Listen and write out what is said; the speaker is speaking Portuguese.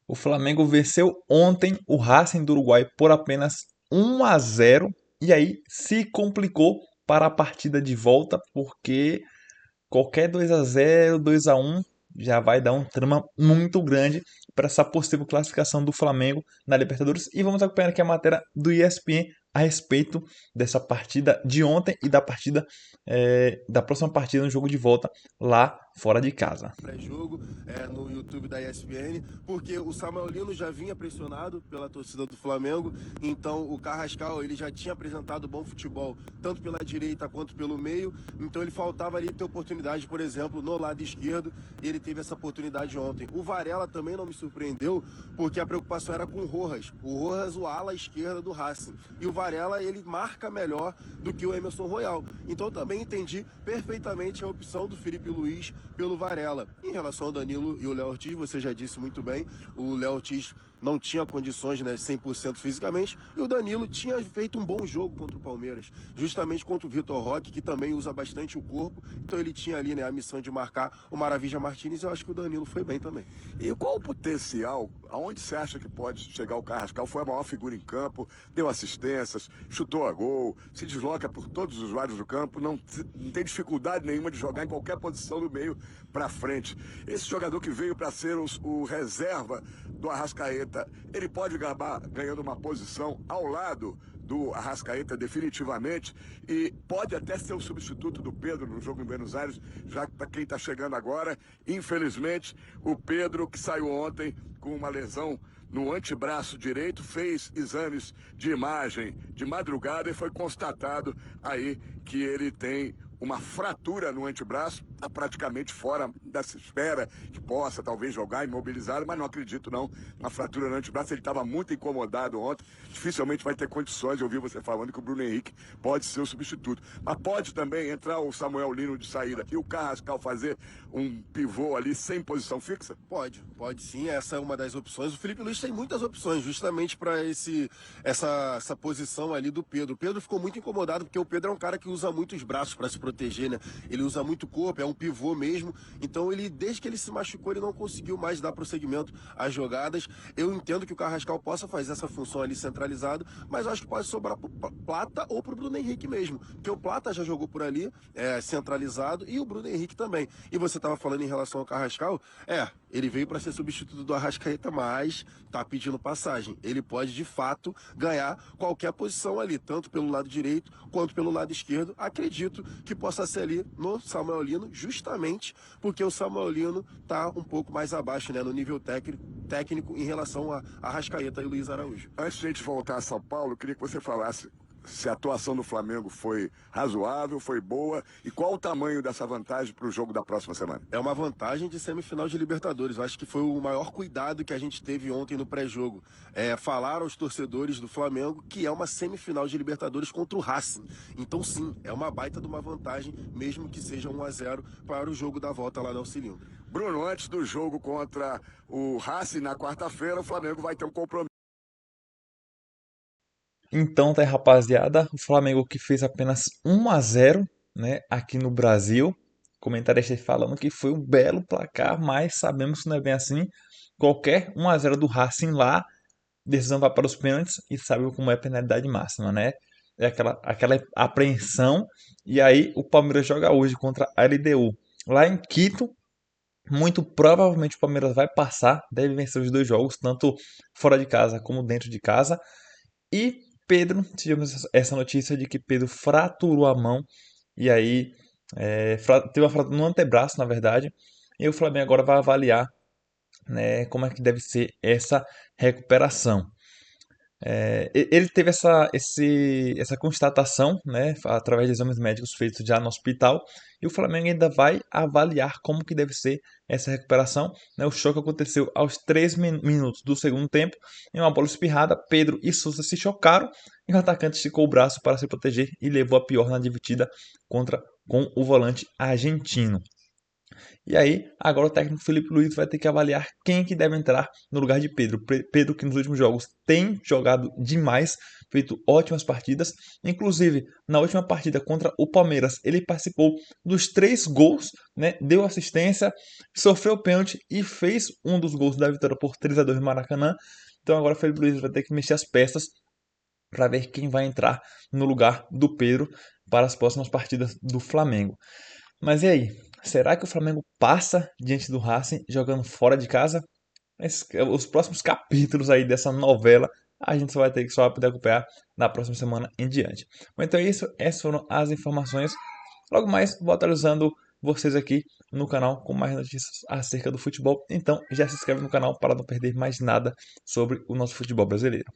O Flamengo venceu ontem o Racing do Uruguai por apenas 1-0 e aí se complicou para a partida de volta, porque qualquer 2-0, 2-1 já vai dar um trama muito grande para essa possível classificação do Flamengo na Libertadores. E vamos acompanhar aqui a matéria do ESPN a respeito dessa partida de ontem e da partida da próxima partida no jogo de volta lá fora de casa. Pré-jogo no YouTube da ESPN, porque o Samuel Lino já vinha pressionado pela torcida do Flamengo, então o Carrascal ele já tinha apresentado bom futebol, tanto pela direita quanto pelo meio, então ele faltava ali ter oportunidade, por exemplo, no lado esquerdo, e ele teve essa oportunidade ontem. O Varela também não me surpreendeu, porque a preocupação era com o Rojas, o ala esquerda do Racing, e o Varela ele marca melhor do que o Emerson Royal, então também entendi perfeitamente a opção do Felipe Luiz pelo Varela. Em relação ao Danilo e o Léo Ortiz, você já disse muito bem, o Léo Ortiz não tinha condições, né, 100% fisicamente, e o Danilo tinha feito um bom jogo contra o Palmeiras, justamente contra o Vitor Roque, que também usa bastante o corpo, então ele tinha ali, né, a missão de marcar o Maravilha Martinez, e eu acho que o Danilo foi bem também. E qual o potencial, aonde você acha que pode chegar o Carrascal? Foi a maior figura em campo, deu assistências, chutou a gol, se desloca por todos os lados do campo, não tem dificuldade nenhuma de jogar em qualquer posição do meio para frente. Esse jogador que veio para ser o reserva do Arrascaeta, ele pode acabar ganhando uma posição ao lado do Arrascaeta definitivamente e pode até ser o substituto do Pedro no jogo em Buenos Aires, já para quem está chegando agora. Infelizmente, o Pedro, que saiu ontem com uma lesão no antebraço direito, fez exames de imagem de madrugada e foi constatado aí que ele tem uma fratura no antebraço, está praticamente fora dessa espera que possa talvez jogar imobilizado, mas não acredito não, uma fratura no antebraço. Ele estava muito incomodado ontem, dificilmente vai ter condições. Eu ouvi você falando que o Bruno Henrique pode ser o substituto, mas pode também entrar o Samuel Lino de saída e o Carrascal fazer um pivô ali sem posição fixa? Pode sim, essa é uma das opções. O Felipe Luiz tem muitas opções, justamente para essa posição ali do Pedro. O Pedro ficou muito incomodado, porque o Pedro é um cara que usa muito os braços para se proteger, né? Ele usa muito o corpo, é um pivô mesmo. Então, desde que ele se machucou, ele não conseguiu mais dar prosseguimento às jogadas. Eu entendo que o Carrascal possa fazer essa função ali centralizado, mas eu acho que pode sobrar pro Plata ou pro Bruno Henrique mesmo. Porque o Plata já jogou por ali, centralizado, e o Bruno Henrique também. E você estava falando em relação ao Carrascal, ele veio para ser substituto do Arrascaeta, mas tá pedindo passagem. Ele pode, de fato, ganhar qualquer posição ali, tanto pelo lado direito quanto pelo lado esquerdo. Acredito que possa ser ali no Samuel Lino, justamente porque o Samuel Lino tá um pouco mais abaixo, né, no nível técnico em relação a Arrascaeta e Luiz Araújo. Antes de a gente voltar a São Paulo, eu queria que você falasse se a atuação do Flamengo foi razoável, foi boa, e qual o tamanho dessa vantagem para o jogo da próxima semana? É uma vantagem de semifinal de Libertadores. Eu acho que foi o maior cuidado que a gente teve ontem no pré-jogo. Falar aos torcedores do Flamengo que é uma semifinal de Libertadores contra o Racing. Então, sim, é uma baita de uma vantagem, mesmo que seja 1-0 para o jogo da volta lá no Cilindro. Bruno, antes do jogo contra o Racing na quarta-feira, o Flamengo vai ter um compromisso. Então, tá aí, rapaziada, o Flamengo que fez apenas 1-0, né, aqui no Brasil. Comentarista falando que foi um belo placar, mas sabemos que não é bem assim. Qualquer 1-0 do Racing lá, decisão vai para os pênaltis e sabe como é a penalidade máxima, né? É aquela apreensão. E aí o Palmeiras joga hoje contra a LDU lá em Quito. Muito provavelmente o Palmeiras vai passar, deve vencer os dois jogos, tanto fora de casa como dentro de casa. E Pedro, tivemos essa notícia de que Pedro fraturou a mão e aí teve uma fratura no antebraço, na verdade. E o Flamengo agora vai avaliar, né, como é que deve ser essa recuperação. Ele teve essa constatação, né, através de exames médicos feitos já no hospital, e o Flamengo ainda vai avaliar como que deve ser essa recuperação. Né? O choque aconteceu aos 3 minutos do segundo tempo, em uma bola espirrada, Pedro e Souza se chocaram, e o atacante esticou o braço para se proteger e levou a pior na dividida com o volante argentino. E aí, agora o técnico Felipe Luiz vai ter que avaliar quem que deve entrar no lugar de Pedro. Pedro que nos últimos jogos tem jogado demais, feito ótimas partidas. Inclusive, na última partida contra o Palmeiras, ele participou dos 3 gols, né? Deu assistência, sofreu pênalti e fez um dos gols da vitória por 3-2 no Maracanã. Então agora o Felipe Luiz vai ter que mexer as peças para ver quem vai entrar no lugar do Pedro para as próximas partidas do Flamengo. Mas e aí? Será que o Flamengo passa diante do Racing jogando fora de casa? Os próximos capítulos aí dessa novela a gente só vai poder acompanhar na próxima semana em diante. Bom, então é isso. Essas foram as informações. Logo mais, vou atualizando vocês aqui no canal com mais notícias acerca do futebol. Então já se inscreve no canal para não perder mais nada sobre o nosso futebol brasileiro.